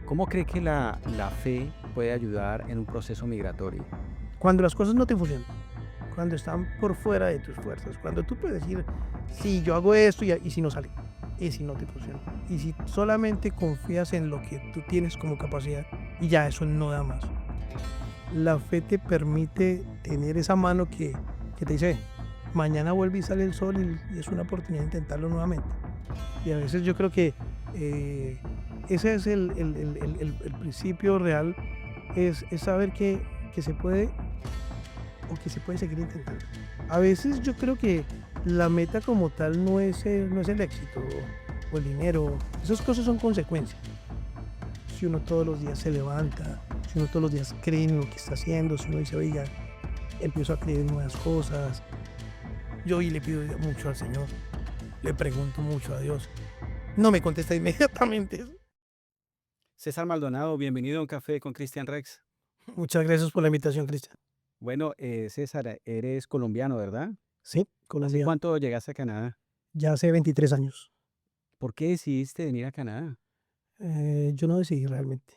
¿Cómo cree que la fe puede ayudar en un proceso migratorio? Cuando las cosas no te funcionan, cuando están por fuera de tus fuerzas, cuando tú puedes decir, sí, yo hago esto y si no sale, y si no te funciona, y si solamente confías en lo que tú tienes como capacidad y ya eso no da más. La fe te permite tener esa mano que te dice, mañana vuelve y sale el sol y es una oportunidad de intentarlo nuevamente. Y a veces yo creo que eh, ese es el principio real, es saber que se puede o que se puede seguir intentando. A veces yo creo que la meta como tal no es el éxito o el dinero. Esas cosas son consecuencias. Si uno todos los días se levanta, si uno todos los días cree en lo que está haciendo, si uno dice, oiga, empiezo a creer en nuevas cosas. Yo hoy le pido mucho al Señor, le pregunto mucho a Dios. No me contesta inmediatamente. César Maldonado, bienvenido a un café con Cristian Rex. Muchas gracias por la invitación, Cristian. Bueno, César, eres colombiano, ¿verdad? Sí, ¿Hace Colombia, cuánto llegaste a Canadá? ya hace 23 años. ¿Por qué decidiste venir a Canadá? Yo no decidí realmente.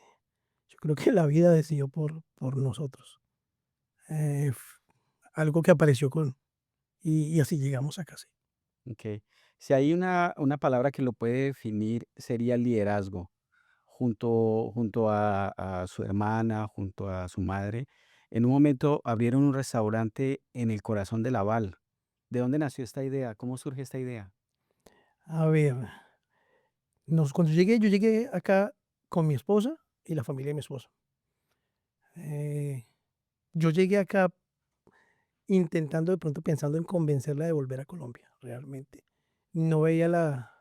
Yo creo que la vida decidió por nosotros. F Algo que apareció y así llegamos acá, sí. Ok. Si hay una palabra que lo puede definir, sería liderazgo. Junto a su hermana, junto a su madre, en un momento abrieron un restaurante en el corazón de Laval. ¿De dónde nació esta idea? ¿Cómo surge esta idea? A ver, cuando yo llegué acá con mi esposa y la familia de mi esposa. Eh, yo llegué acá intentando, de pronto, pensando en convencerla de volver a Colombia, realmente. No veía la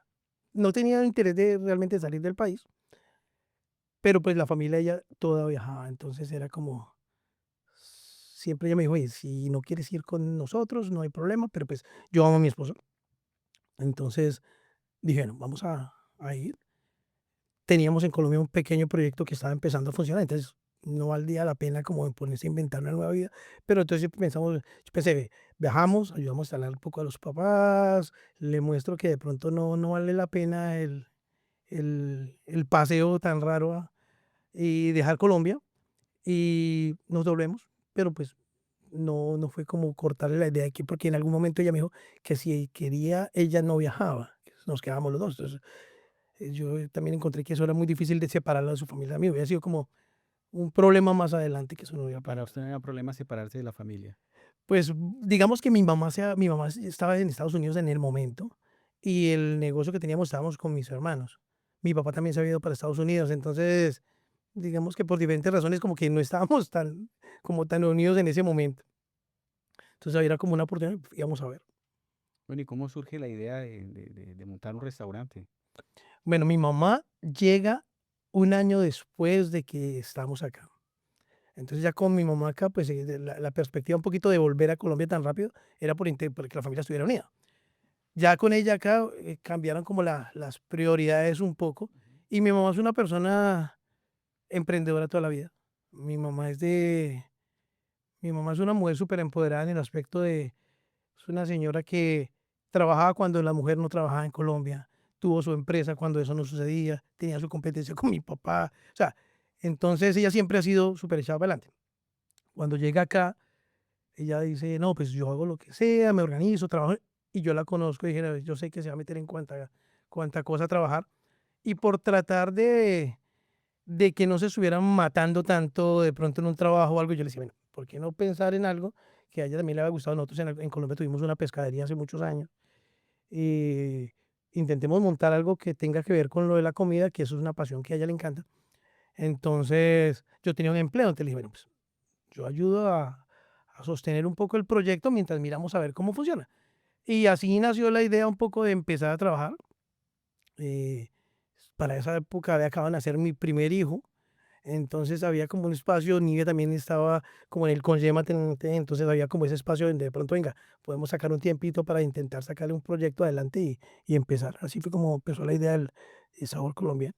no tenía interés de realmente salir del país, pero, pues, la familia de ella toda viajaba, entonces era como siempre ella me dijo: "Oye, si no quieres ir con nosotros, no hay problema", pero, pues, yo amo a mi esposa. Entonces dije: "Bueno, vamos a ir". Teníamos en Colombia un pequeño proyecto que estaba empezando a funcionar, entonces no valdría la pena como ponerse a inventar una nueva vida, pero entonces pensamos, yo pensé, viajamos, ayudamos a instalar un poco a los papás, le muestro que de pronto no vale la pena el paseo tan raro y dejar Colombia y nos volvemos, pero pues no fue como cortarle la idea de que, porque en algún momento ella me dijo que si quería, ella no viajaba, que nos quedábamos los dos. Entonces, yo también encontré que eso era muy difícil de separarla de su familia. A mí hubiera sido como un problema más adelante que eso no hubiera Para pasado. usted no era problema separarse de la familia. Pues digamos que mi mamá estaba en Estados Unidos en el momento y el negocio que teníamos estábamos con mis hermanos. Mi papá también se había ido para Estados Unidos, entonces digamos que por diferentes razones como que no estábamos tan unidos en ese momento. Entonces era como una oportunidad, íbamos a ver. Bueno, ¿y cómo surge la idea de montar un restaurante? Bueno, mi mamá llega un año después de que estamos acá. Entonces, ya con mi mamá acá, pues, de la perspectiva un poquito de volver a Colombia tan rápido era porque la familia estuviera unida. Ya con ella acá, cambiaron como las prioridades un poco, Ujú. y mi mamá es una persona emprendedora toda la vida. Mi mamá es de mi mamá es una mujer súper empoderada en el aspecto de es una señora que trabajaba cuando la mujer no trabajaba en Colombia, tuvo su empresa cuando eso no sucedía, tenía su competencia con mi papá, o sea, entonces ella siempre ha sido súper echada para adelante. Cuando llega acá, ella dice: "No, pues yo hago lo que sea, me organizo, trabajo", y yo la conozco y dije: "No, yo sé que se va a meter en cuanta cosa a trabajar", y por tratar de que no se estuvieran matando tanto de pronto en un trabajo o algo, yo le decía: "Bueno, ¿por qué no pensar en algo que a ella también le había gustado?". Nosotros en Colombia tuvimos una pescadería hace muchos años, y intentemos montar algo que tenga que ver con lo de la comida, que eso es una pasión que a ella le encanta. Entonces, yo tenía un empleo, entonces le dije: "Bueno, pues yo ayudo a sostener un poco el proyecto mientras miramos a ver cómo funciona". Y así nació la idea un poco de empezar a trabajar. Eh, para esa época había acabado de nacer mi primer hijo, entonces había como un espacio, Nive también estaba como en el congé maternité, entonces había como ese espacio donde de pronto, venga, podemos sacar un tiempito para intentar sacarle un proyecto adelante y empezar. Así fue como empezó la idea del sabor colombiano.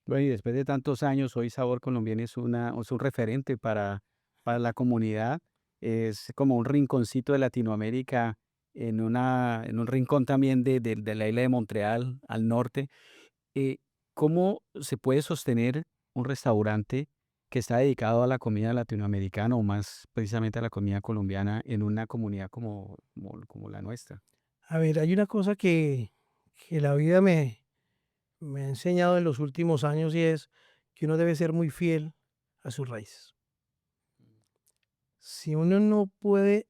Bueno, y después de tantos años, hoy Sabor Colombiano es un referente para la comunidad. Es como un rinconcito de Latinoamérica en un rincón también de la isla de Montreal al norte. Eh, ¿Cómo se puede sostener un restaurante que está dedicado a la comida latinoamericana o más precisamente a la comida colombiana en una comunidad como la nuestra? A ver, hay una cosa que la vida me ha enseñado en los últimos años y es que uno debe ser muy fiel a sus raíces. Si uno no puede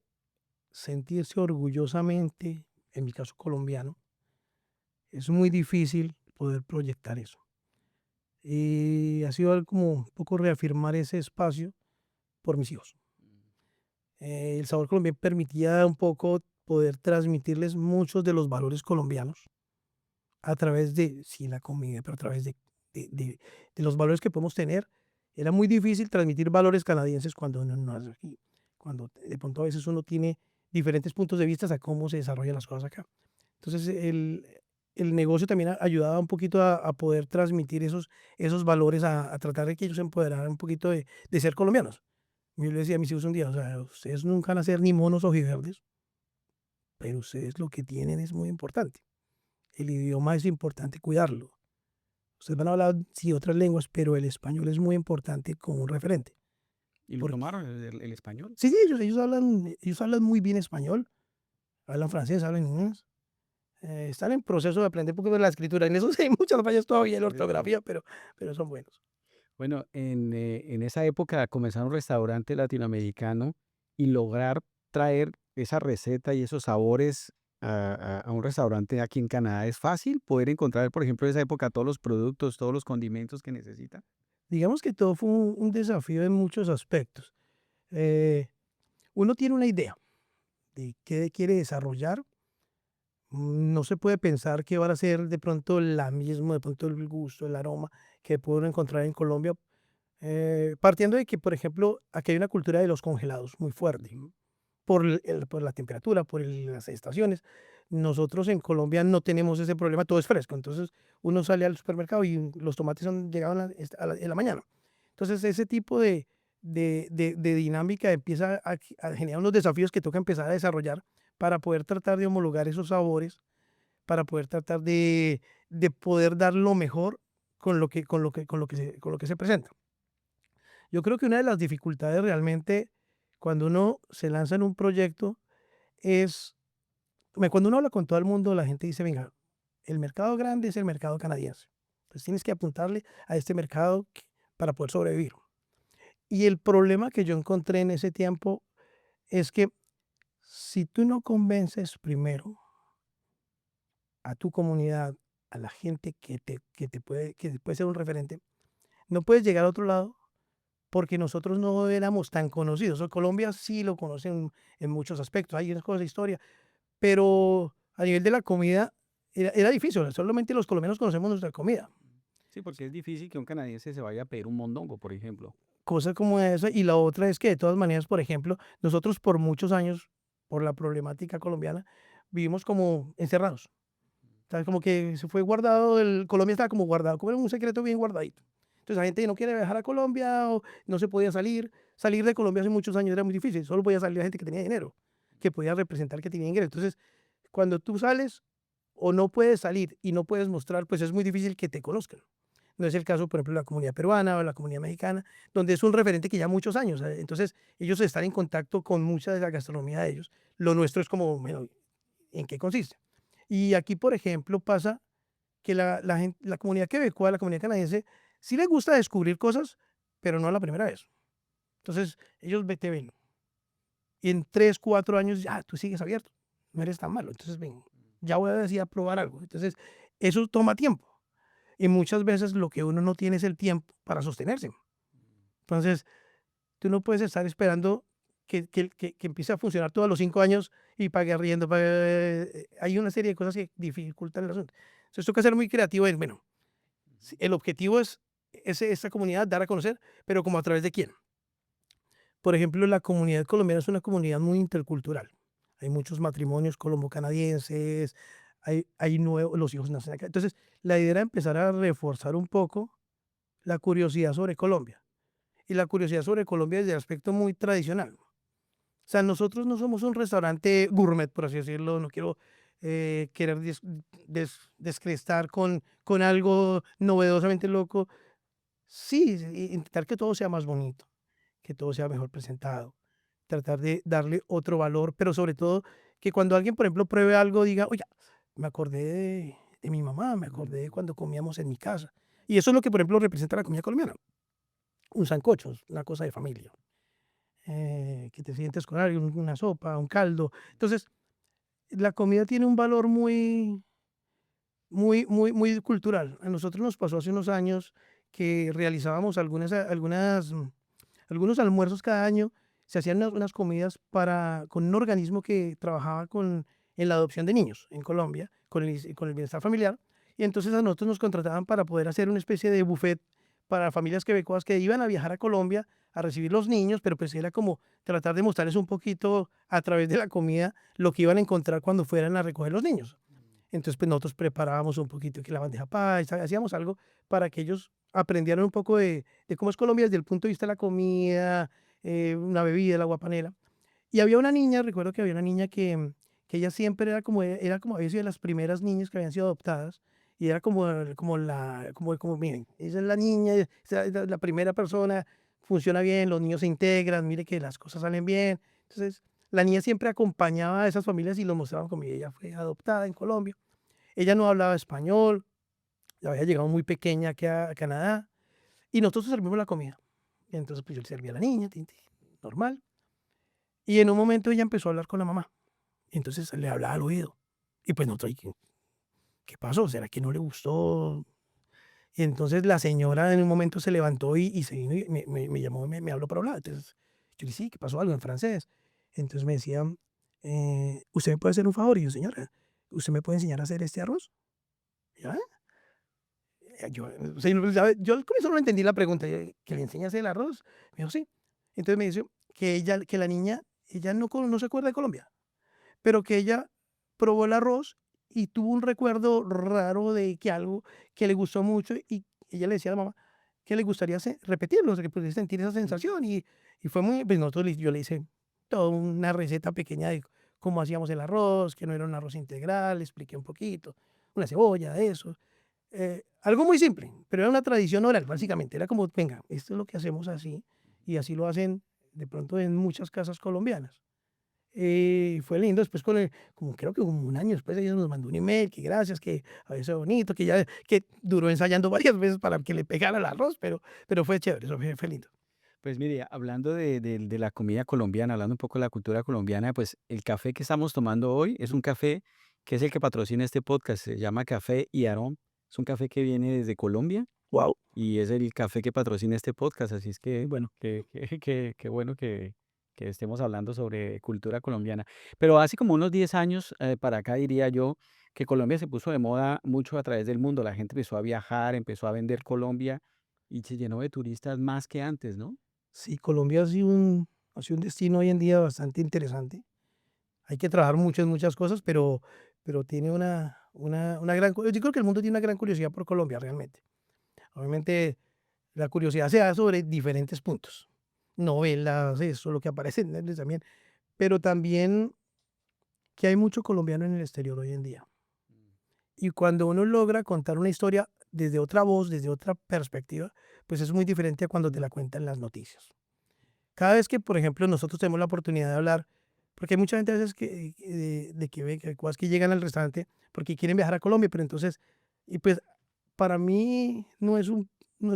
sentirse orgullosamente, en mi caso colombiano, es muy difícil poder proyectar eso. Y ha sido algo como un poco reafirmar ese espacio por mis hijos. El sabor colombiano permitía un poco poder transmitirles muchos de los valores colombianos a través de, sí, la comida, pero a través de, de- de los valores que podemos tener. Era muy difícil transmitir valores canadienses cuando uno no es aquí, cuando de pronto a veces uno tiene diferentes puntos de vista a cómo se desarrollan las cosas acá. Entonces, el negocio también ayudaba un poquito a poder transmitir esos valores, a tratar de que ellos se empoderaran un poquito de ser colombianos. Yo le decía a mis hijos un día, o sea, ustedes nunca van a ser ni monos ojiverdes, pero ustedes lo que tienen es muy importante. El idioma es importante cuidarlo. Ustedes van a hablar, sí, otras lenguas, pero el español es muy importante como un referente. ¿Y lo Porque, tomaron el español? sí, sí, ellos hablan muy bien español, hablan francés, hablan inglés. Están en proceso de aprender un poco de la escritura. En eso sí hay muchas fallas todavía en la Sí. ortografía, pero son buenos. Bueno, en esa época comenzar un restaurante latinoamericano y lograr traer esa receta y esos sabores a un restaurante aquí en Canadá, ¿es fácil poder encontrar, por ejemplo, en esa época todos los productos, todos los condimentos que necesita? Digamos que todo fue un desafío en muchos aspectos. Eh, Uno tiene una idea de qué quiere desarrollar. No se puede pensar que van a ser de pronto la misma, de pronto el gusto, el aroma que puedo encontrar en Colombia. Partiendo de que, por ejemplo, aquí hay una cultura de los congelados muy fuerte, ¿no? Por la temperatura, las estaciones. Nosotros en Colombia no tenemos ese problema, todo es fresco. Entonces uno sale al supermercado y los tomates llegaban en la mañana. Entonces ese tipo de dinámica empieza a generar unos desafíos que toca empezar a desarrollar para poder tratar de homologar esos sabores, para poder tratar de poder dar lo mejor con lo que se presenta. Yo creo que una de las dificultades realmente cuando uno se lanza en un proyecto es, cuando uno habla con todo el mundo, la gente dice, venga, el mercado grande es el mercado canadiense. Entonces tienes que apuntarle a este mercado para poder sobrevivir. Y el problema que yo encontré en ese tiempo es que si tú no convences primero a tu comunidad, a la gente que te puede ser un referente, no puedes llegar a otro lado porque nosotros no éramos tan conocidos. O Colombia sí lo conocen en muchos aspectos, hay unas cosas de historia, pero a nivel de la comida era difícil. Solamente los colombianos conocemos nuestra comida. Sí, porque es difícil que un canadiense se vaya a pedir un mondongo, por ejemplo. Cosas como esa. Y la otra es que de todas maneras, por ejemplo, nosotros por muchos años, por la problemática colombiana, vivimos como encerrados. O sea, como que se fue guardado, Colombia estaba como guardado, como era un secreto bien guardadito. Entonces la gente no quiere viajar a Colombia o no se podía salir. Salir de Colombia hace muchos años era muy difícil, solo podía salir la gente que tenía dinero, que podía representar que tenía ingresos. Entonces, cuando tú sales o no puedes salir y no puedes mostrar, pues es muy difícil que te conozcan. No es el caso, por ejemplo, de la comunidad peruana o la comunidad mexicana, donde es un referente que ya muchos años. Entonces, ellos están en contacto con mucha de la gastronomía de ellos. Lo nuestro es como, bueno, ¿en qué consiste? Y aquí, por ejemplo, pasa que la comunidad quebecoa, la comunidad canadiense, sí les gusta descubrir cosas, pero no la primera vez. Entonces, ellos te ven y en 3 4 años, ya, tú sigues abierto, no eres tan malo. Entonces, ven, ya voy a decir a probar algo. Entonces, eso toma tiempo. Y muchas veces lo que uno no tiene es el tiempo para sostenerse. Entonces, tú no puedes estar esperando que empiece a funcionar todos los 5 años y pague arriendo. Hay una serie de cosas que dificultan el asunto. Entonces, toca ser muy creativo en, bueno, el objetivo es esa comunidad dar a conocer, pero como a través de quién. Por ejemplo, la comunidad colombiana es una comunidad muy intercultural. Hay muchos matrimonios colombo-canadienses, los hijos nacen acá. Entonces, la idea era empezar a reforzar un poco la curiosidad sobre Colombia. Y la curiosidad sobre Colombia desde el aspecto muy tradicional. O sea, nosotros no somos un restaurante gourmet, por así decirlo. No quiero querer descrestar con algo novedosamente loco. Sí, intentar que todo sea más bonito, que todo sea mejor presentado, tratar de darle otro valor, pero sobre todo que cuando alguien, por ejemplo, pruebe algo, diga: "Oiga, me acordé de mi mamá, me acordé de cuando comíamos en mi casa". Y eso es lo que, por ejemplo, representa la comida colombiana, un sancocho, una cosa de familia, que te sientes con alguien, una sopa, un caldo. Entonces, la comida tiene un valor muy cultural. A nosotros nos pasó hace unos años que realizábamos algunos almuerzos cada año, se hacían unas comidas con un organismo que trabajaba en la adopción de niños en Colombia, con el bienestar familiar, y entonces a nosotros nos contrataban para poder hacer una especie de buffet para familias quebecoas que iban a viajar a Colombia a recibir los niños, pero pues era como tratar de mostrarles un poquito a través de la comida lo que iban a encontrar cuando fueran a recoger los niños. Entonces, pues nosotros preparábamos un poquito que la bandeja paisa, hacíamos algo para que ellos aprendieran un poco de cómo es Colombia desde el punto de vista de la comida, una bebida, el agua panela. Y había una niña, recuerdo que había una niña que ella siempre era como había sido de las primeras niñas que habían sido adoptadas, y era como miren, esa es la niña, esa es la primera persona, funciona bien, los niños se integran, mire que las cosas salen bien. Entonces, la niña siempre acompañaba a esas familias y los mostraban como ella fue adoptada en Colombia. Ella no hablaba español, había llegado muy pequeña aquí a Canadá, y nosotros servimos la comida. Y entonces, pues, yo le servía a la niña, tin, tin, normal. Y en un momento ella empezó a hablar con la mamá, y entonces le hablaba al oído. Y pues nosotros: "¿Y qué pasó? ¿Será que no le gustó?". Y entonces la señora en un momento se levantó y se vino y me llamó, me habló para hablar. Entonces, yo le dije: "Sí, ¿qué pasó?", algo en francés. Entonces me decía: "¿Usted me puede hacer un favor?". Y yo: "Señora, ¿usted me puede enseñar a hacer este arroz?". Y yo: "¿Ah?". O sea, yo al comienzo no entendí la pregunta, yo: "¿Que le enseñe a hacer el arroz?". Me dijo: "Sí". Entonces me dice que la niña, ella no se acuerda de Colombia, pero que ella probó el arroz y tuvo un recuerdo raro de que algo que le gustó mucho, y ella le decía a la mamá que le gustaría repetirlo, o sea, que pudiese sentir esa sensación, y fue muy, pues yo le hice toda una receta pequeña de cómo hacíamos el arroz, que no era un arroz integral, le expliqué un poquito, una cebolla, eso. Algo muy simple, pero era una tradición oral, básicamente. Era como, venga, esto es lo que hacemos así, y así lo hacen de pronto en muchas casas colombianas. Fue lindo, después como creo que como un año después ella nos mandó un email, que gracias, que había sido bonito, que duró ensayando varias veces para que le pegara el arroz, pero fue chévere, eso fue lindo. Pues mire, hablando de la comida colombiana, hablando un poco de la cultura colombiana, pues el café que estamos tomando hoy es un café que es el que patrocina este podcast, se llama Café y Arón. Es un café que viene desde Colombia Wow. y es el café que patrocina este podcast, así es que, bueno, que bueno que estemos hablando sobre cultura colombiana. Pero hace como unos 10 años para acá diría yo que Colombia se puso de moda mucho a través del mundo. La gente empezó a viajar, empezó a vender Colombia y se llenó de turistas más que antes, ¿no? Sí, Colombia ha sido un destino hoy en día bastante interesante. Hay que trabajar muchas cosas, pero tiene una gran, yo creo que el mundo tiene una gran curiosidad por Colombia realmente. Obviamente la curiosidad se da sobre diferentes puntos, novelas, eso, lo que aparece en Netflix también, pero también que hay mucho colombiano en el exterior hoy en día. Y cuando uno logra contar una historia desde otra voz, desde otra perspectiva, pues es muy diferente a cuando te la cuentan las noticias. Cada vez que, por ejemplo, nosotros tenemos la oportunidad de hablar, porque hay mucha gente a veces de quebequecuas que llegan al restaurante porque quieren viajar a Colombia, pero entonces, y pues para mí no es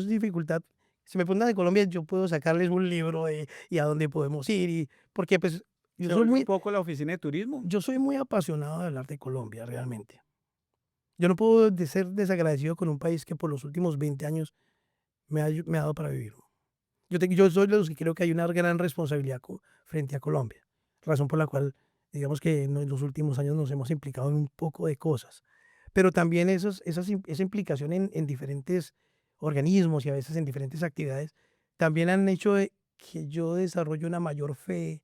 dificultad. Si me preguntan de Colombia, yo puedo sacarles un libro y a dónde podemos ir, porque pues yo Se soy vuelve un muy, poco la oficina de turismo. yo soy muy apasionado de hablar de Colombia realmente. Yo no puedo ser desagradecido con un país que por los últimos 20 años me ha dado para vivir. Yo soy de los que creo que hay una gran responsabilidad frente a Colombia, razón por la cual, digamos que en los últimos años nos hemos implicado en un poco de cosas, pero también esa implicación en diferentes organismos y a veces en diferentes actividades, también han hecho que yo desarrolle una mayor fe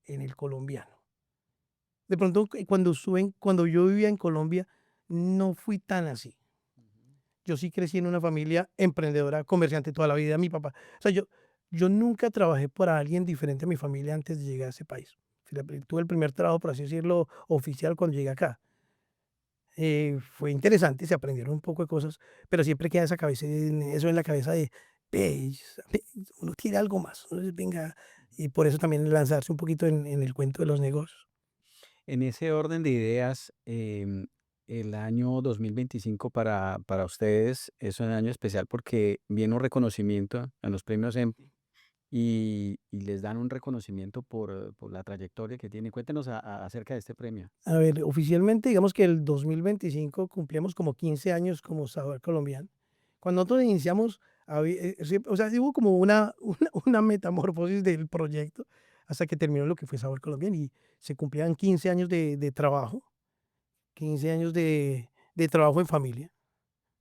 en el colombiano. De pronto, cuando yo vivía en Colombia, no fui tan así. Yo sí crecí en una familia emprendedora, comerciante toda la vida, mi papá. O sea, yo nunca trabajé para alguien diferente a mi familia antes de llegar a ese país. Tuve el primer trabajo, por así decirlo, oficial cuando llegué acá. Fue interesante, se aprendieron un poco de cosas, pero siempre queda eso en la cabeza ve, ve, uno quiere algo más, entonces venga, y por eso también lanzarse un poquito en el cuento de los negocios. En ese orden de ideas, el año 2025 para ustedes es un año especial porque viene un reconocimiento en los premios EMPI y les dan un reconocimiento por la trayectoria que tiene. Cuéntenos acerca de este premio. A ver, oficialmente, digamos que el 2025 cumplimos como 15 años como Sabor Colombiano. Cuando nosotros iniciamos, o sea, sí hubo como una metamorfosis del proyecto hasta que terminó lo que fue Sabor Colombiano y se cumplían 15 años de trabajo, 15 años de trabajo en familia.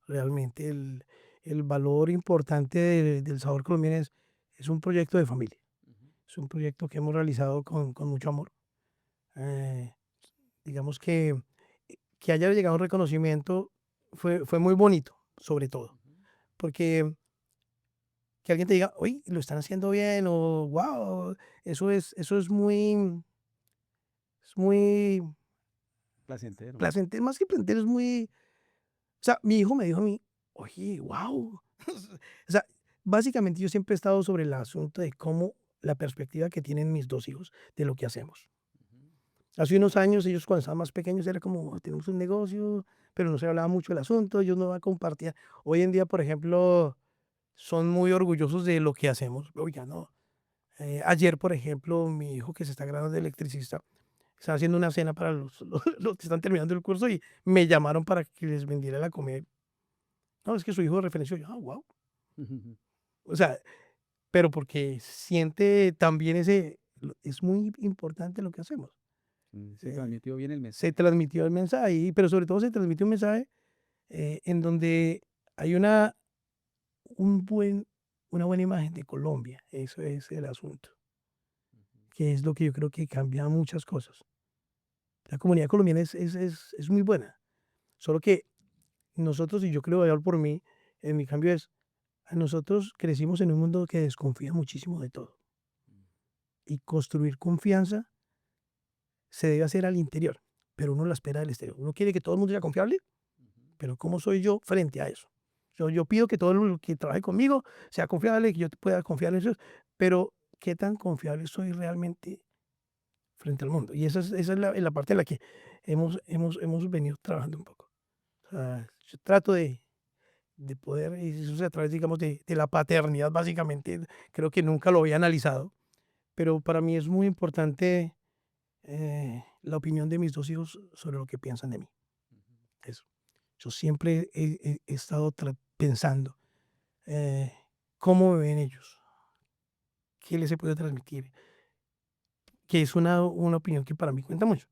Realmente el valor importante del Sabor Colombiano es un proyecto de familia, Ujú, es un proyecto que hemos realizado con mucho amor. Eh, digamos que haya llegado un reconocimiento fue muy bonito, sobre todo, ujú. porque que alguien te diga: "Oye, lo están haciendo bien", o "Guau", es muy Placentero. placentero, más que placentero, es muy o sea, mi hijo me dijo a mí: "Oye, guau". O sea, básicamente yo siempre he estado sobre el asunto de cómo la perspectiva que tienen mis 2 hijos de lo que hacemos. Ujú, Hace unos años, ellos cuando estaban más pequeños era como: "Tenemos un negocio", pero no se hablaba mucho del asunto, ellos no compartían. Hoy en día, por ejemplo, son muy orgullosos de lo que hacemos. Oiga, no, ayer, por ejemplo, mi hijo que se está graduando de electricista, estaba haciendo una cena para los que están terminando el curso y me llamaron para que les vendiera la comida. No, es que su hijo referenció. Yo: "Ah, guau". ujú. O sea, pero porque siente también es muy importante lo que hacemos. Se transmitió bien el Se mensaje. transmitió el mensaje, pero sobre todo se transmitió un mensaje en donde hay un buen, una buena imagen de Colombia. Eso es el asunto, Ujú, que es lo que yo creo que cambia muchas cosas. La comunidad colombiana es muy buena, solo que nosotros, y yo creo hablar por mí, en mi cambio es, a nosotros crecimos en un mundo que desconfía muchísimo de todo. mm, Y construir confianza se debe hacer al interior, pero uno la espera del exterior. Uno quiere que todo el mundo sea confiable, ujú, pero ¿cómo soy yo frente a eso? Yo pido que todo el que trabaje conmigo sea confiable, que yo pueda confiar en ellos, pero ¿qué tan confiable soy realmente frente al mundo? Y esa es la parte en la que hemos venido trabajando un poco. O sea, yo trato de poder, y eso es a través, digamos, de la paternidad, básicamente, creo que nunca lo había analizado, pero para mí es muy importante la opinión de mis 2 hijos sobre lo que piensan de mí. ujú. Eso. Yo siempre he estado pensando, eh, ¿cómo me ven ellos? ¿Qué les he podido transmitir? Que es una opinión que para mí cuenta mucho.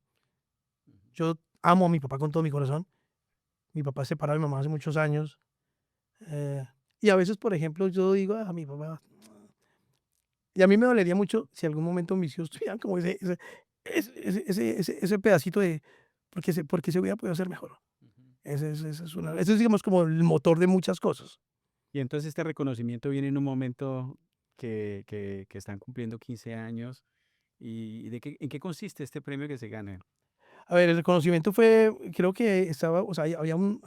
Ujú. Yo amo a mi papá con todo mi corazón. Mi papá se separó de mi mamá hace muchos años. eh, y a veces, por ejemplo, yo digo a mi papá, y a mí me dolería mucho si algún momento mis hijos tuvieran como ese pedacito de, porque se hubiera podido hacer mejor. Ujú. Ese es, digamos, como el motor de muchas cosas. Y entonces este reconocimiento viene en un momento que están cumpliendo 15 años. ¿Y en qué consiste este premio que se gana? A ver, el reconocimiento fue, creo que estaba, o sea, había una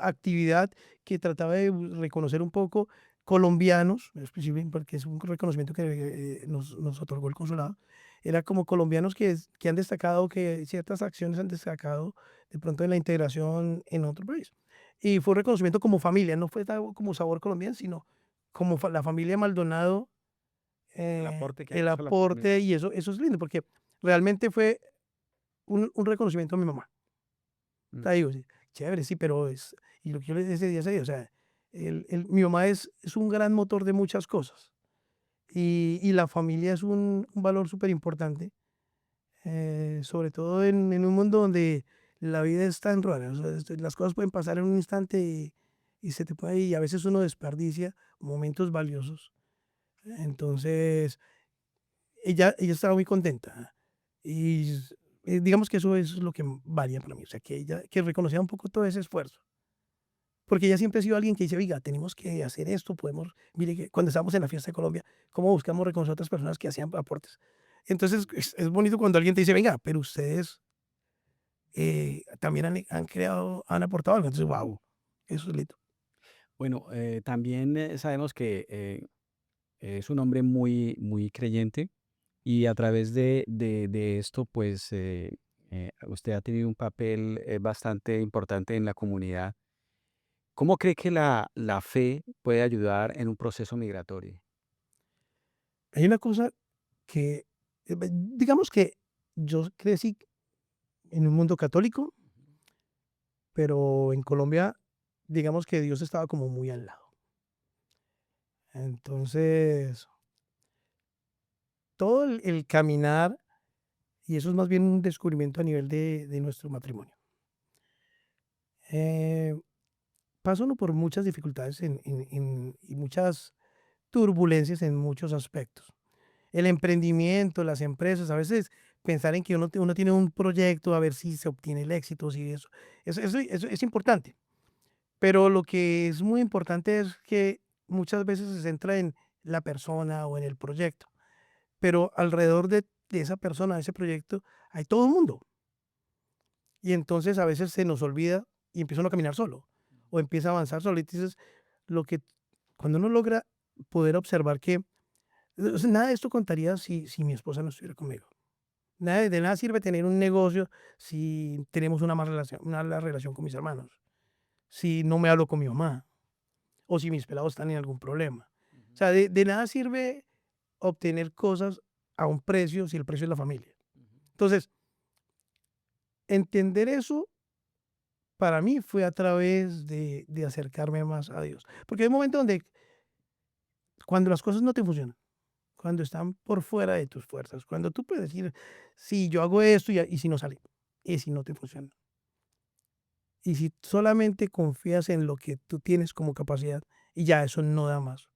actividad que trataba de reconocer un poco colombianos, específicamente porque es un reconocimiento que nos otorgó el consulado. Era como colombianos que han destacado, que ciertas acciones han destacado de pronto en la integración en otro país. Y fue un reconocimiento como familia, no fue como Sabor Colombiano, sino como la familia Maldonado, El aporte que ha el hecho la familia. aporte, y eso es lindo, porque realmente fue un reconocimiento a mi mamá. O Mm, sea, digo, sí, chévere, sí, pero y lo que yo le decía ese día, o sea, mi mamá es un gran motor de muchas cosas, y la familia es un valor súper importante, sobre todo en un mundo donde la vida es tan rara, o sea, las cosas pueden pasar en un instante y se te puede, y a veces uno desperdicia momentos valiosos. Entonces, ella estaba muy contenta. Y digamos que eso es lo que valía para mí, o sea, que ella que reconocía un poco todo ese esfuerzo, porque ella siempre ha sido alguien que dice: "Oiga, tenemos que hacer esto, podemos", mire que cuando estábamos en la fiesta de Colombia, cómo buscamos reconocer a otras personas que hacían aportes. Entonces, es bonito cuando alguien te dice: "Venga, pero ustedes, también han creado, han aportado algo". Entonces, ujú. guau, eso es lindo. Bueno, también sabemos que es un hombre muy, muy creyente y a través de esto, pues usted ha tenido un papel bastante importante en la comunidad. ¿Cómo cree que la fe puede ayudar en un proceso migratorio? Hay una cosa que, digamos que yo crecí en un mundo católico, pero en Colombia, digamos que Dios estaba como muy al lado. Entonces, todo el caminar, y eso es más bien un descubrimiento a nivel de nuestro matrimonio. Eh, Pasa uno por muchas dificultades y muchas turbulencias en muchos aspectos. El emprendimiento, las empresas, a veces pensar en que uno tiene un proyecto, a ver si se obtiene el éxito, si eso es importante. Pero lo que es muy importante es que muchas veces se centra en la persona o en el proyecto, pero alrededor de esa persona, de ese proyecto, hay todo un mundo. Y entonces a veces se nos olvida y empieza uno a caminar solo o empieza a avanzar solo. Y entonces, lo que cuando uno logra poder observar que nada de esto contaría si mi esposa no estuviera conmigo. De nada sirve tener un negocio si tenemos una mala relación con mis hermanos, si no me hablo con mi mamá o si mis pelados están en algún problema. O Ujú, sea, de nada sirve obtener cosas a un precio si el precio es la familia. ujú, Entonces, entender eso para mí fue a través de acercarme más a Dios. Porque hay un momento donde cuando las cosas no te funcionan, cuando están por fuera de tus fuerzas, cuando tú puedes decir, sí, yo hago esto y si no sale, y si no te funciona. Y si solamente confías en lo que tú tienes como capacidad y ya eso no da más.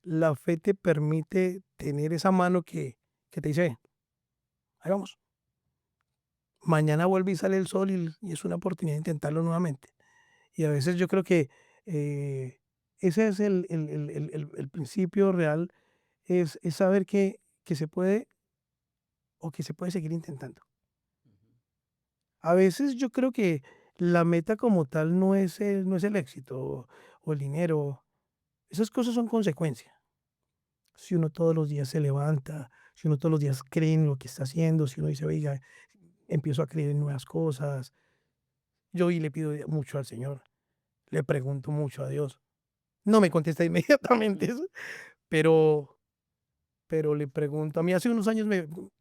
La fe te permite tener esa mano que te dice, "Ven, ahí vamos. Mañana vuelve y sale el sol y es una oportunidad de intentarlo nuevamente". Y a veces yo creo que ese es el principio real, es saber que se puede o que se puede seguir intentando. ujú, A veces yo creo que la meta como tal no es el éxito o el dinero. Esas cosas son consecuencia. Si uno todos los días se levanta, si uno todos los días cree en lo que está haciendo, si uno dice, oiga, empiezo a creer en nuevas cosas. Yo hoy le pido mucho al Señor, le pregunto mucho a Dios. No me contesta inmediatamente mm, eso, pero, pero le pregunto. A mí hace unos años,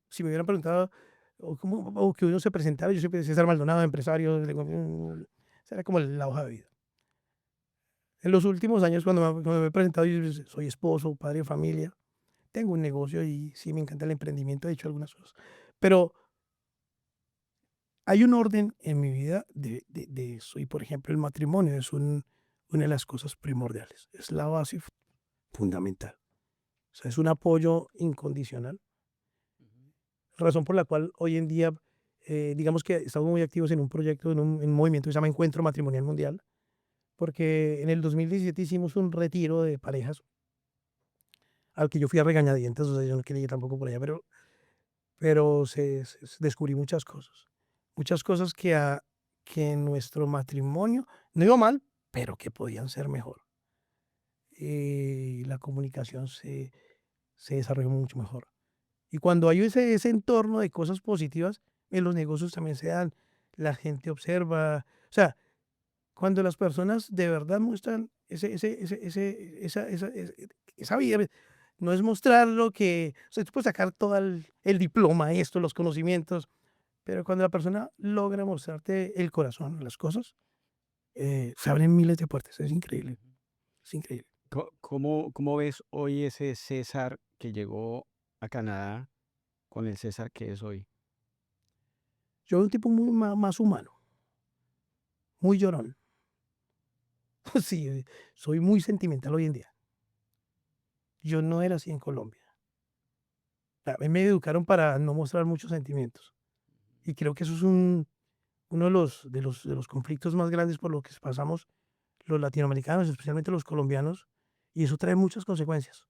si me hubieran preguntado o que uno se presentara, yo siempre decía César Maldonado, empresario, le digo, esa era como la hoja de vida. En los últimos años, cuando me he presentado, yo soy esposo, padre de familia, tengo un negocio y sí me encanta el emprendimiento, he hecho algunas cosas. Pero hay un orden en mi vida de eso. Y por ejemplo, el matrimonio es una de las cosas primordiales, es la base fundamental. O sea, es un apoyo incondicional, ujú, razón por la cual hoy en día, digamos que estamos muy activos en un proyecto, en un movimiento que se llama Encuentro Matrimonial Mundial, porque en el 2017 hicimos un retiro de parejas al que yo fui a regañadientes, o sea, yo no quería ir tampoco por allá, pero descubrí muchas cosas que en nuestro matrimonio no iba mal, pero que podían ser mejor. La comunicación se desarrolló mucho mejor. Y cuando hay ese entorno de cosas positivas, en los negocios también se dan, la gente observa, o sea, cuando las personas de verdad muestran esa vida, no es mostrar lo que, o sea, tú puedes sacar todo el diploma, esto, los conocimientos, pero cuando la persona logra mostrarte el corazón, las cosas, se abren miles de puertas, es increíble, ujú. es increíble. ¿Cómo ves hoy ese César que llegó a Canadá con el César que es hoy? Yo veo un tipo muy más humano, muy llorón. Sí, soy muy sentimental hoy en día. Yo no era así en Colombia. A mí me educaron para no mostrar muchos sentimientos. Y creo que eso es uno de los conflictos más grandes por los que pasamos los latinoamericanos, especialmente los colombianos, y eso trae muchas consecuencias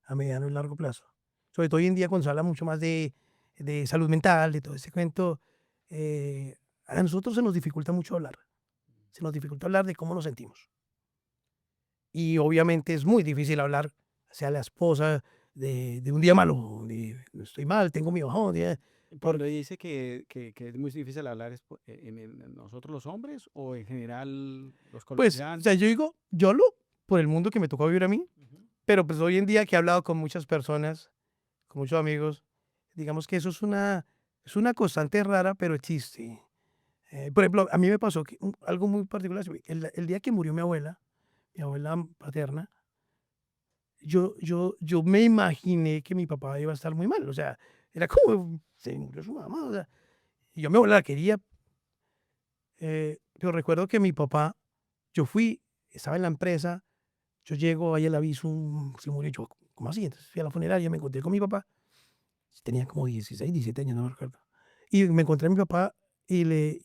a mediano y largo plazo. Sobre todo hoy en día cuando se habla mucho más de salud mental, de todo ese cuento, a nosotros se nos dificulta mucho hablar. Se nos dificulta hablar de cómo nos sentimos. y obviamente es muy difícil hablar, sea la esposa, de un día malo, de estoy mal, tengo mi bajón, Cuando por dice que es muy difícil hablar, ¿es en nosotros los hombres o en general los pues, o colombianos? sea, yo digo, yo hablo por el mundo que me tocó vivir a mí, Ujú. pero, pues, hoy en día que he hablado con muchas personas, con muchos amigos, digamos que eso es una constante rara, pero existe. Por ejemplo, a mí me pasó que algo muy particular, el día que murió mi abuela paterna, yo me imaginé que mi papá iba a estar muy mal, o sea, era como, se murió su mamá, o sea, y yo a mi abuela la quería, pero recuerdo que mi papá, yo fui, estaba en la empresa, yo llego, ahí el aviso, se murió, yo, ¿cómo así? Entonces fui a la funeraria, me encontré con mi papá, tenía como 16 17 años, no me recuerdo, y me encontré a mi papá y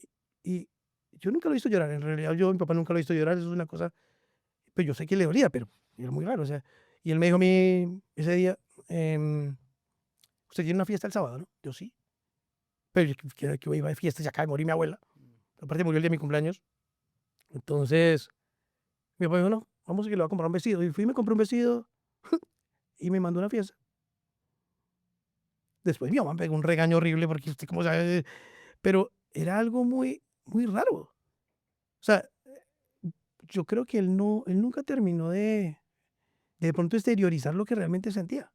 y yo nunca lo he visto llorar, en realidad yo a mi papá nunca lo he visto llorar, eso es una cosa, pues yo sé que le dolía, pero era muy raro, o sea, y él me dijo a mí ese día, em, usted tiene una fiesta el sábado, ¿no? Yo sí. Pero yo que iba de fiesta, se acaba de morir mi abuela. Aparte murió el día de mi cumpleaños. Entonces, mi papá dijo, no, vamos a que le voy a comprar un vestido. Y fui y me compré un vestido y me mandó a una fiesta. Después mi mamá me pegó un regaño horrible porque usted cómo sabe, pero era algo muy, muy raro. O sea, yo creo que él nunca terminó de pronto exteriorizar lo que realmente sentía.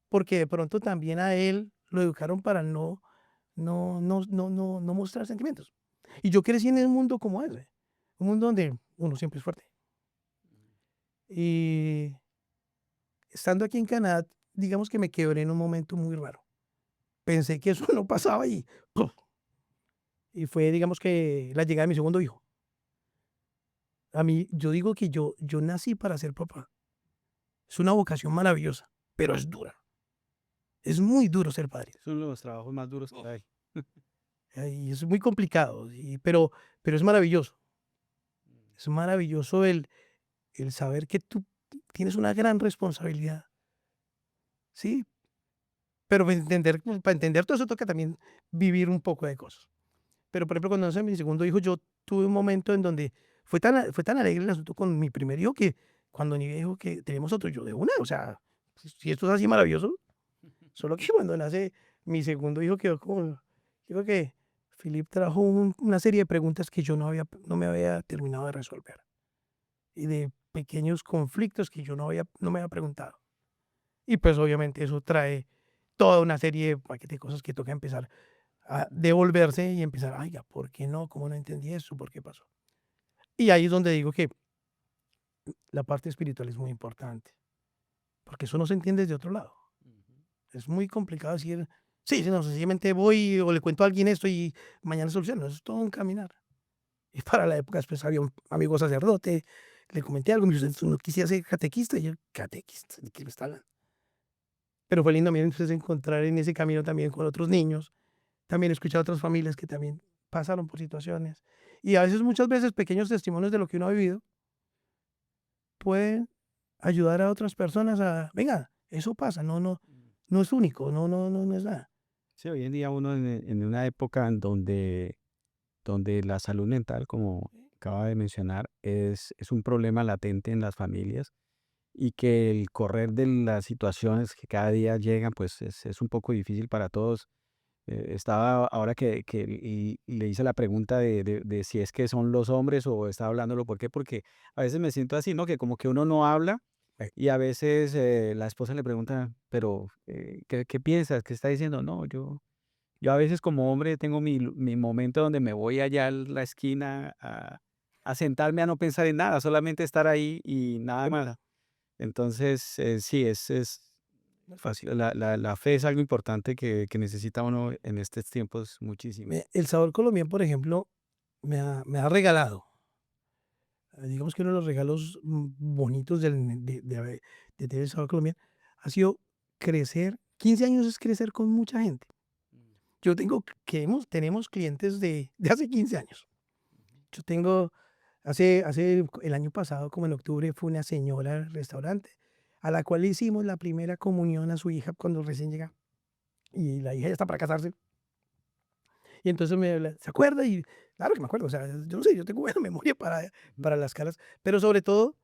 Porque de pronto también a él lo educaron para no mostrar sentimientos. Y yo crecí en un mundo como ese, un mundo donde uno siempre es fuerte. Y estando aquí en Canadá, digamos que me quebré en un momento muy raro. Pensé que eso no pasaba y ¡puf! Y fue, digamos que la llegada de mi segundo hijo. A mí, yo digo que yo nací para ser papá. Es una vocación maravillosa, pero es dura. Es muy duro ser padre. Es uno de los trabajos más duros que Uf. hay. Y es muy complicado, pero es maravilloso. Es maravilloso el saber que tú tienes una gran responsabilidad, ¿sí? Pero para entender todo eso toca también vivir un poco de cosas. Pero, por ejemplo, cuando nace mi segundo hijo, yo tuve un momento en donde fue tan alegre el asunto con mi primer hijo que cuando mi dijo que tenemos otro, yo de una, o sea, si esto es así maravilloso, solo que cuando nace mi segundo hijo quedó como, yo creo que Philip trajo una serie de preguntas que yo no me había terminado de resolver y de pequeños conflictos que yo no me había preguntado. Y pues obviamente eso trae toda una serie de paquete de cosas que toca empezar a devolverse y empezar, ay, ya, ¿por qué no? ¿Cómo no entendí eso? ¿Por qué pasó? Y ahí es donde digo que la parte espiritual es muy importante, porque eso no se entiende desde otro lado. Ujú. Es muy complicado decir, sí, sí, no, sencillamente voy o le cuento a alguien esto y mañana soluciono. Eso es todo un caminar. Y para la época después había un amigo sacerdote, le comenté algo, me dijo, ¿tú no quisieras ser catequista? Y yo, catequista, ¿de qué me está hablando? Pero fue lindo también entonces encontrar en ese camino también con otros niños, también escuchar a otras familias que también pasaron por situaciones. Y a veces, muchas veces, pequeños testimonios de lo que uno ha vivido pueden ayudar a otras personas a, venga, eso pasa, Mm. no es único, no es nada. Sí, hoy en día uno en una época en donde la salud mental, como acaba de mencionar, es un problema latente en las familias y que el correr de las situaciones que cada día llegan, pues es un poco difícil para todos. Estaba ahora que le hice la pregunta de si es que son los hombres o estaba hablándolo, ¿por qué? Porque a veces me siento así, ¿no? Que como que uno no habla y a veces la esposa le pregunta, pero ¿qué piensas? ¿Qué está diciendo? No, yo a veces como hombre tengo mi momento donde me voy allá a la esquina a sentarme a no pensar en nada, solamente estar ahí y nada más. Entonces, sí, No es fácil. la fe es algo importante que necesita uno en estos tiempos muchísimo. El sabor colombiano, por ejemplo, me ha regalado, digamos que uno de los regalos bonitos de tener el sabor colombiano ha sido crecer. 15 años es crecer con mucha gente. Mm. Yo tengo, tenemos clientes de hace 15 años. Yo tengo, el año pasado, como en octubre, fue una señora al restaurante a la cual le hicimos la primera comunión a su hija cuando recién llega. Y la hija ya está para casarse. Y entonces ¿se acuerda? Y claro que me acuerdo, o sea, yo no sé, yo tengo buena memoria Ujú. para las caras, pero sobre todo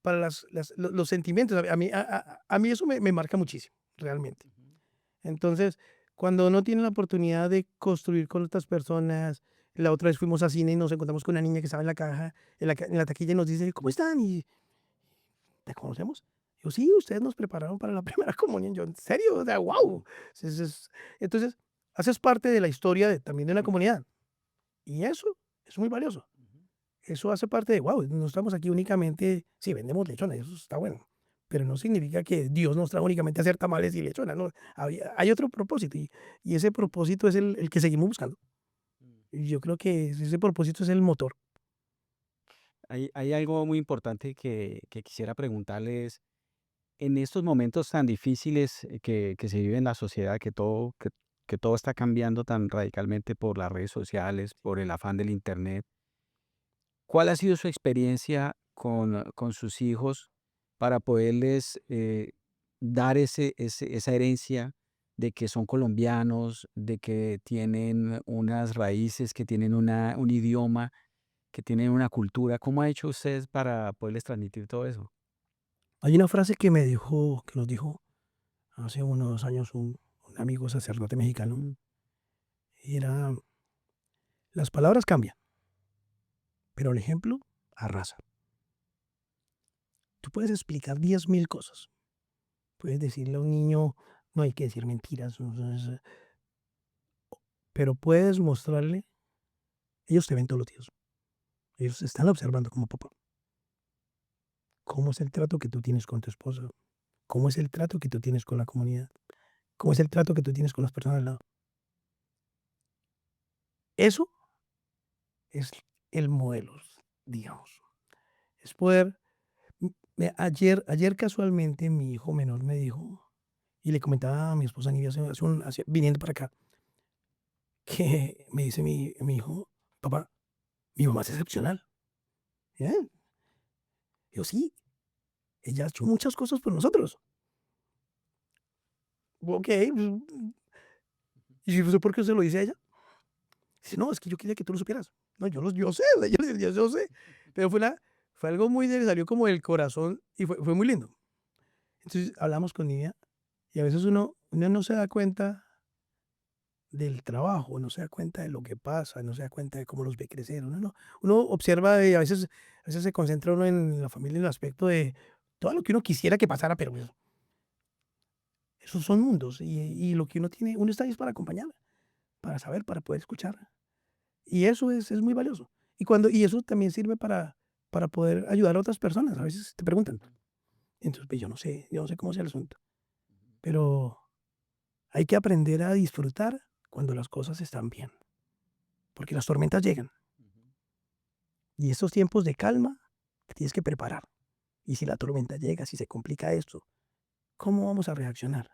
para los sentimientos. A mí eso me marca muchísimo, realmente. Ujú. Entonces, cuando uno tiene la oportunidad de construir con otras personas, la otra vez fuimos a cine y nos encontramos con una niña que estaba en la caja, en la taquilla y nos dice: "¿Cómo están?". Y: "¿Te conocemos?". Yo: "Sí, ustedes nos prepararon para la primera comunión". Yo: "¿En serio?". O sea, Ujú. guau. Entonces, haces parte de la historia también de una comunidad, y eso es muy valioso. Ujú. Eso hace parte de, guau, no estamos aquí únicamente, sí, vendemos lechones, eso está bueno, pero no significa que Dios nos trajo únicamente a hacer tamales y lechonas, no, hay otro propósito, y ese propósito es el que seguimos buscando. Mm. Y yo creo que ese propósito es el motor. Hay algo muy importante que quisiera preguntarles. En estos momentos tan difíciles que se vive en la sociedad, que todo está cambiando tan radicalmente por las redes sociales, por el afán del Internet, ¿cuál ha sido su experiencia con sus hijos para poderles dar esa herencia de que son colombianos, de que tienen unas raíces, que tienen un idioma, que tienen una cultura? ¿Cómo ha hecho usted para poderles transmitir todo eso? Hay una frase que nos dijo hace unos años un amigo sacerdote mexicano, y era: "Las palabras cambian, pero el ejemplo arrasa". Tú puedes explicar 10.000 cosas, puedes decirle a un niño, no hay que decir mentiras, pero puedes mostrarle, ellos te ven todos los días. Ellos están observando como papá. ¿Cómo es el trato que tú tienes con tu esposa? ¿Cómo es el trato que tú tienes con la comunidad? ¿Cómo es el trato que tú tienes con las personas al lado? Eso es el modelo, digamos. Es poder. Ayer casualmente mi hijo menor me dijo, y le comentaba a mi esposa Nidia viniendo para acá, que me dice mi hijo: "Papá, mi mamá es excepcional". ¿Eh? Yo: "Sí, ella ha hecho muchas cosas por nosotros". Ok, ¿y usted por qué se lo dice a ella? Dice: "No, es que yo quería que tú lo supieras". No, yo sé, yo sé, pero fue algo muy de salió como del corazón y fue muy lindo. Entonces, hablamos con Nidia y a veces uno no se da cuenta del trabajo, no se da cuenta de lo que pasa, no se da cuenta de cómo los ve crecer. Uno observa y a veces se concentra uno en la familia en el aspecto de todo lo que uno quisiera que pasara, pero pues, esos son mundos y lo que uno tiene, uno está ahí es para acompañar, para saber, para poder escuchar. Y eso es muy valioso. Y eso también sirve para poder ayudar a otras personas. A veces te preguntan. Entonces, pues, yo no sé cómo sea el asunto, pero hay que aprender a disfrutar cuando las cosas están bien, porque las tormentas llegan y estos tiempos de calma te tienes que preparar. Y si la tormenta llega, si se complica esto, ¿cómo vamos a reaccionar?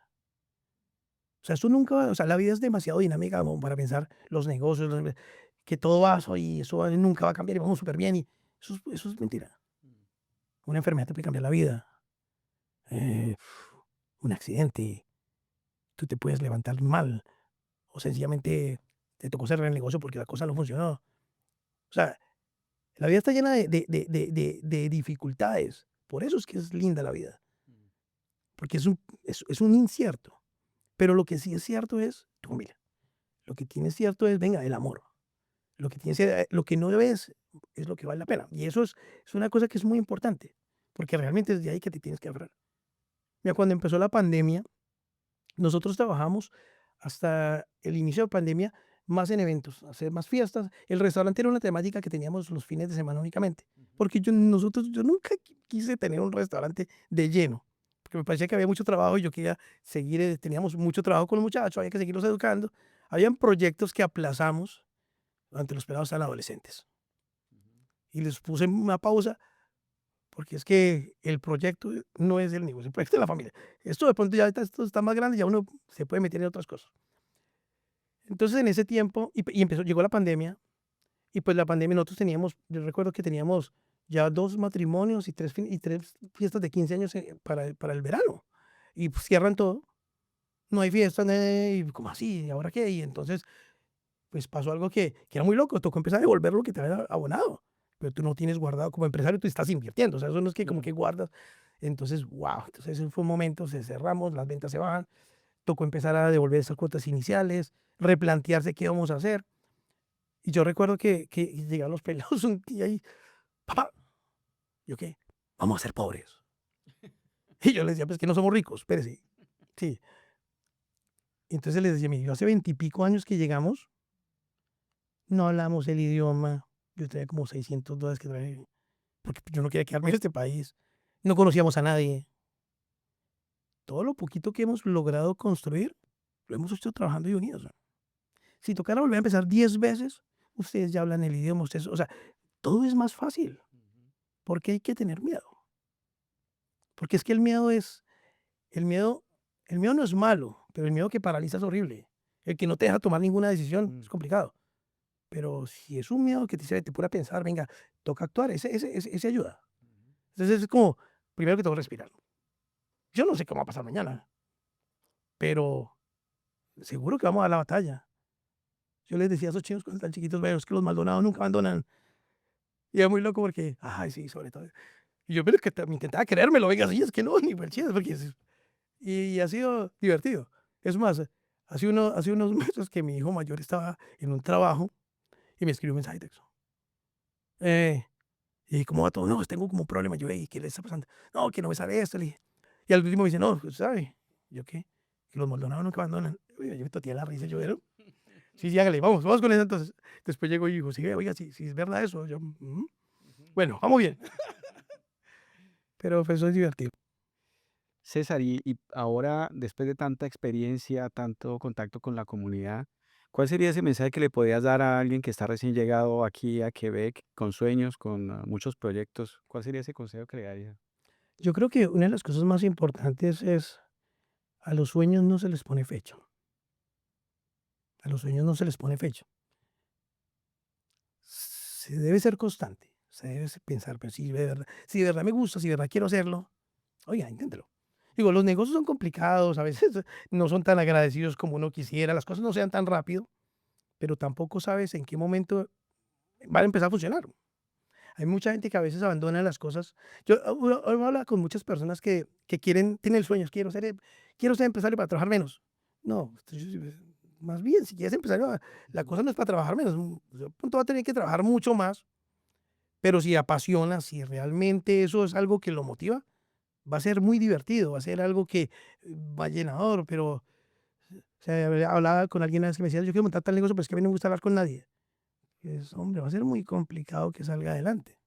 O sea, esto nunca va, o sea, la vida es demasiado dinámica como para pensar los negocios, que todo va y eso nunca va a cambiar y vamos súper bien. Y eso es mentira. Una enfermedad te puede cambiar la vida, eh, un accidente, tú te puedes levantar mal o sencillamente te tocó cerrar el negocio porque la cosa no funcionó. O sea, la vida está llena de dificultades. Por eso es que es linda la vida, porque es un incierto. Pero lo que sí es cierto es tu familia. Lo que tiene cierto es, venga, el amor. Lo que no ves es lo que vale la pena. Y eso es una cosa que es muy importante, porque realmente es de ahí que te tienes que agarrar. Mira, cuando empezó la pandemia, nosotros trabajamos hasta el inicio de pandemia más en eventos, hacer más fiestas. El restaurante era una temática que teníamos los fines de semana únicamente, porque yo nunca quise tener un restaurante de lleno, porque me parecía que había mucho trabajo y yo quería seguir, teníamos mucho trabajo con los muchachos, había que seguirlos educando. Habían proyectos que aplazamos durante los pelados estaban adolescentes y les puse una pausa porque es que el proyecto no es el negocio, el proyecto de la familia. Esto de pronto ya ahorita esto está más grande, ya uno se puede meter en otras cosas. Entonces, en ese tiempo, llegó la pandemia, y pues la pandemia nosotros teníamos, yo recuerdo que teníamos ya 2 matrimonios y 3 fiestas de 15 años, para el verano, y pues cierran todo, no hay fiestas, y ¿cómo así? ¿Y ahora qué? Y entonces, pues pasó algo que era muy loco, tocó empezar a devolver lo que te había abonado. pero tú no tienes guardado, como empresario tú estás invirtiendo, o sea, eso no es que como Claro. que guardas. Entonces, wow, entonces ese fue un momento, se cerramos, las ventas se bajan, tocó empezar a devolver esas cuotas iniciales, replantearse qué íbamos a hacer. Y yo recuerdo que llegaban los pelados un día y, papá, ¿yo qué? Vamos a ser pobres. Y yo les decía, pues que no somos ricos, espérese. Sí. Entonces les decía, mire, yo hace 20 y pico años que llegamos, no hablamos el idioma, yo traía como $600 que traía, porque yo no quería quedarme en este país, no conocíamos a nadie. Todo lo poquito que hemos logrado construir, lo hemos hecho trabajando y unidos. Si tocara volver a empezar 10 veces, ustedes ya hablan el idioma, ustedes, o sea, todo es más fácil. Ujú. ¿Por qué hay que tener miedo? Porque es que el miedo, el miedo no es malo, pero el miedo que paraliza es horrible. El que no te deja tomar ninguna decisión Mm. es complicado. Pero si es un miedo que te dice, te pone a pensar, venga, toca actuar, ese ayuda. Ujú. Entonces es como, primero que todo, respirar. Yo no sé cómo va a pasar mañana, pero seguro que vamos a dar la batalla. Yo les decía a esos chinos cuando están chiquitos, veo, es que los maldonados nunca abandonan. Y era muy loco porque, ay, sí, sobre todo. Y yo, pero es que me intentaba creérmelo, venga, sí, es que no, ni por chiste, porque y ha sido divertido. Es más, hace unos meses que mi hijo mayor estaba en un trabajo y me escribió un mensaje de texto. Eh, ¿Y cómo va todo? No, pues tengo como un problema. Yo, "Ey, ¿qué le está pasando? No, que no me sabe esto". Le dije. Y al último me dice, no, pues, ¿sabe? Yo, ¿qué? Que los moldonados nunca abandonan. Oye, yo me toteé la risa, yo, "Bueno, sí, sí, hágale, vamos, vamos con eso entonces". Después llegó y dijo, sí, oiga, sí, sí, es verdad eso. Yo, "Mm, Ujú. bueno, vamos bien". Pero pues eso es divertido. César, y ahora, después de tanta experiencia, tanto contacto con la comunidad, ¿cuál sería ese mensaje que le podías dar a alguien que está recién llegado aquí a Quebec con sueños, con muchos proyectos? ¿Cuál sería ese consejo que le daría? Yo creo que una de las cosas más importantes es a los sueños no se les pone fecha. A los sueños no se les pone fecha. Se debe ser constante. Se debe pensar, pero si de verdad me gusta, si de verdad quiero hacerlo, oiga, inténtelo. Digo, los negocios son complicados, a veces no son tan agradecidos como uno quisiera, las cosas no se dan tan rápido, pero tampoco sabes en qué momento van a empezar a funcionar. Hay mucha gente que a veces abandona las cosas. Uno habla con muchas personas que quieren, tienen sueños, quiero ser empresario para trabajar menos. No, más bien, si quieres empezar, la Ujú. cosa no es para trabajar menos. De pronto va a tener que trabajar mucho más, pero si apasiona, si realmente eso es algo que lo motiva, va a ser muy divertido, va a ser algo que va llenador, pero o sea, hablaba con alguien una vez que me decía, yo quiero montar tal negocio, pero es que a mí no me gusta hablar con nadie. Hombre, va a ser muy complicado que salga adelante.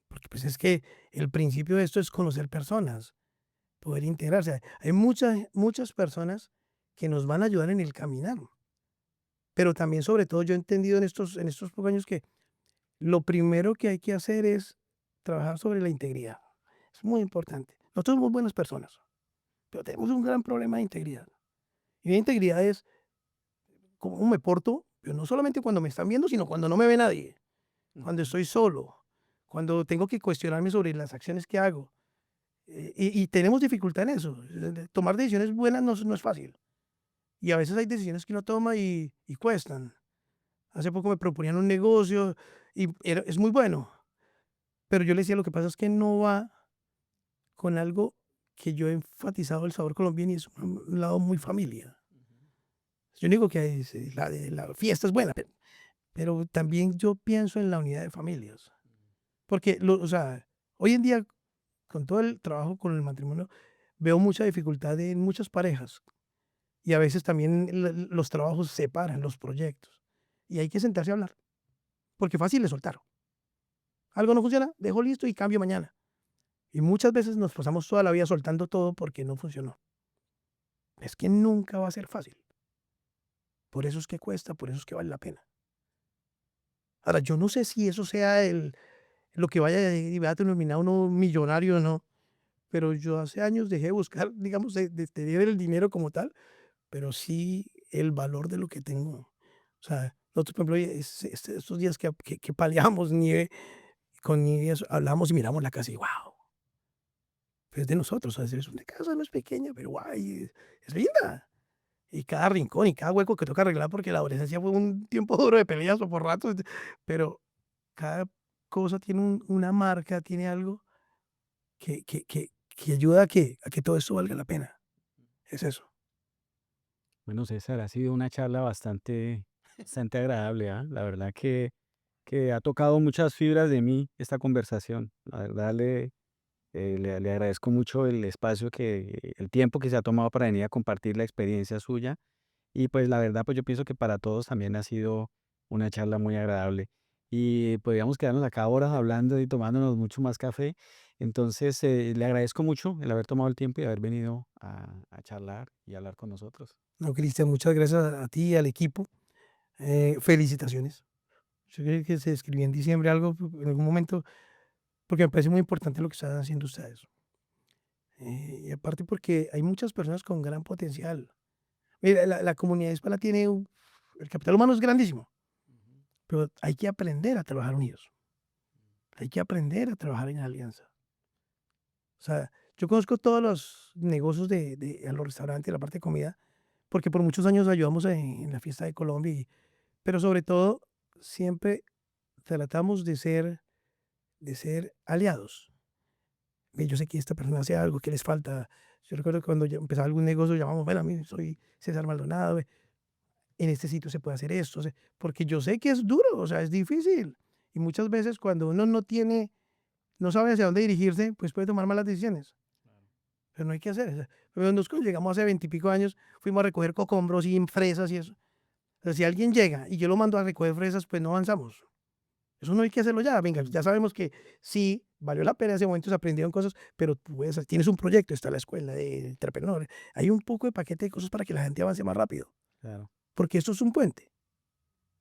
Porque pues es que el principio de esto es conocer personas, poder integrarse. Hay muchas personas que nos van a ayudar en el caminar, pero también sobre todo yo he entendido en estos pocos años que lo primero que hay que hacer es trabajar sobre la integridad. Es muy importante. Nosotros somos buenas personas, pero tenemos un gran problema de integridad. Y la integridad es cómo me porto, pero no solamente cuando me están viendo, sino cuando no me ve nadie, cuando Ujú. estoy solo, cuando tengo que cuestionarme sobre las acciones que hago. Y tenemos dificultad en eso. Tomar decisiones buenas no es fácil. Y a veces hay decisiones que uno toma y cuestan. Hace poco me proponían un negocio y es muy bueno, pero yo le decía, lo que pasa es que no va con algo que yo he enfatizado el sabor colombiano y es un lado muy familia. Yo no digo que la fiesta es buena, pero también yo pienso en la unidad de familias. Porque, o sea, hoy en día, con todo el trabajo con el matrimonio, veo mucha dificultad en muchas parejas. Y a veces también los trabajos separan los proyectos. Y hay que sentarse a hablar, porque fácil es soltar. Algo no funciona, dejo listo y cambio mañana. Y muchas veces nos pasamos toda la vida soltando todo porque no funcionó. Es que nunca va a ser fácil. Por eso es que cuesta, por eso es que vale la pena. Ahora, yo no sé si eso sea lo que vaya y vaya a terminar uno millonario o no, pero yo hace años dejé de buscar, digamos, de tener el dinero como tal, pero sí el valor de lo que tengo. O sea, nosotros, por ejemplo, estos días que paleamos nieve, con nieve hablamos y miramos la casa y wow, es de nosotros. O sea, es una casa, no es pequeña, pero guay, es linda. Y cada rincón y cada hueco que toca arreglar, porque la adolescencia fue un tiempo duro de peleas o por ratos, pero cada cosa, tiene una marca, tiene algo que ayuda a que todo esto valga la pena. Es eso. Bueno, César, ha sido una charla bastante agradable, ¿ah? La verdad que ha tocado muchas fibras de mí esta conversación. La verdad le agradezco mucho el espacio el tiempo que se ha tomado para venir a compartir la experiencia suya. Y pues la verdad, pues yo pienso que para todos también ha sido una charla muy agradable. Y podríamos quedarnos acá horas hablando y tomándonos mucho más café. Entonces, le agradezco mucho el haber tomado el tiempo y haber venido a charlar y hablar con nosotros. No, Cristian, muchas gracias a ti y al equipo. Felicitaciones. Yo creo que se escribió en diciembre algo, en algún momento, porque me parece muy importante lo que están haciendo ustedes. Y aparte porque hay muchas personas con gran potencial. Mira, la comunidad hispana tiene el capital humano es grandísimo, pero hay que aprender a trabajar unidos. Hay que aprender a trabajar en alianza. O sea, yo conozco todos los negocios a los restaurantes, la parte de comida, porque por muchos años ayudamos en la fiesta de Colombia, pero sobre todo siempre tratamos de ser aliados. Ve, yo sé que esta persona hace algo, que les falta. Yo recuerdo que cuando ya empezaba algún negocio, llamamos, bueno, a mí soy César Maldonado, ve, en este sitio se puede hacer esto, porque yo sé que es duro, o sea, es difícil. Y muchas veces cuando uno no sabe hacia dónde dirigirse, pues puede tomar malas decisiones. Pero no hay que hacer. O sea, pero nosotros llegamos hace 20 y pico años, fuimos a recoger cocombros y fresas y eso. O sea, si alguien llega y yo lo mando a recoger fresas, pues no avanzamos. Eso no hay que hacerlo ya. Venga, ya sabemos que sí, valió la pena en ese momento, se aprendieron cosas, pero tienes un proyecto, está la escuela de entrepreneur. Hay un poco de paquete de cosas para que la gente avance más rápido, Claro. porque esto es un puente.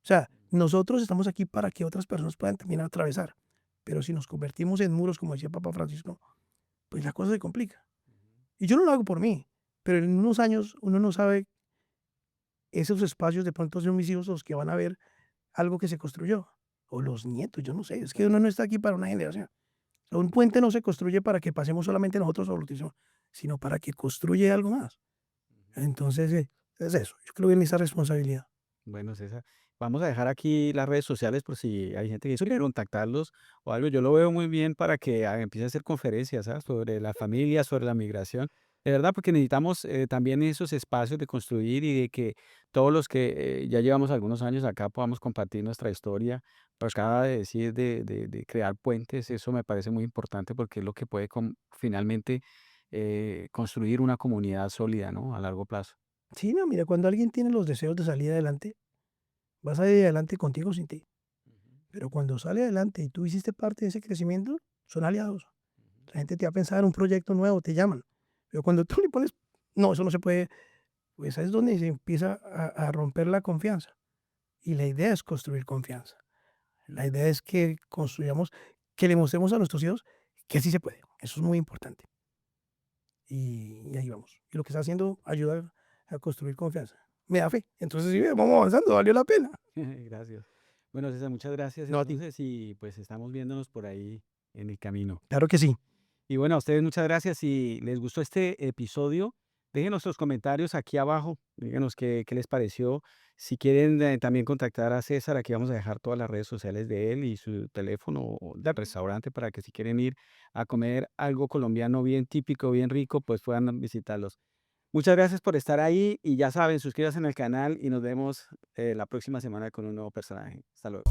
O sea, nosotros estamos aquí para que otras personas puedan también atravesar. Pero si nos convertimos en muros, como decía Papa Francisco, pues la cosa se complica. Y yo no lo hago por mí, pero en unos años uno no sabe esos espacios, de pronto son mis hijos los que van a ver algo que se construyó, o los nietos, yo no sé, es que uno no está aquí para una generación. Un puente no se construye para que pasemos solamente nosotros o lo utilicemos, sino para que construye algo más. Entonces, es eso, yo creo en esa responsabilidad. Bueno, César, vamos a dejar aquí las redes sociales por si hay gente que quiere contactarlos o algo. Yo lo veo muy bien para que empiece a hacer conferencias, ¿sabes? Sobre la familia, sobre la migración. De verdad, porque necesitamos también esos espacios de construir y de que todos los que ya llevamos algunos años acá podamos compartir nuestra historia. Pues acaba de decir de crear puentes, eso me parece muy importante porque es lo que puede finalmente construir una comunidad sólida, ¿no? A largo plazo. Sí, no, mira, cuando alguien tiene los deseos de salir adelante, va a salir adelante contigo o sin ti. Pero cuando sale adelante y tú hiciste parte de ese crecimiento, son aliados. La gente te va a pensar en un proyecto nuevo, te llaman. Pero cuando tú le pones, no, eso no se puede, pues ahí es donde se empieza a romper la confianza. Y la idea es construir confianza. La idea es que construyamos, que le mostremos a nuestros hijos que sí se puede. Eso es muy importante. Y ahí vamos. Y lo que está haciendo ayuda a construir confianza. Me da fe. Entonces, sí, vamos avanzando, valió la pena. Gracias. Bueno, César, muchas gracias No, a ti. entonces y pues estamos viéndonos por ahí en el camino. Claro que sí. Y bueno, a ustedes muchas gracias. Si les gustó este episodio, déjenos sus comentarios aquí abajo. Díganos qué les pareció. Si quieren también contactar a César, aquí vamos a dejar todas las redes sociales de él y su teléfono o del restaurante para que si quieren ir a comer algo colombiano bien típico, bien rico, pues puedan visitarlos. Muchas gracias por estar ahí y ya saben, suscríbanse en el canal y nos vemos la próxima semana con un nuevo personaje. Hasta luego.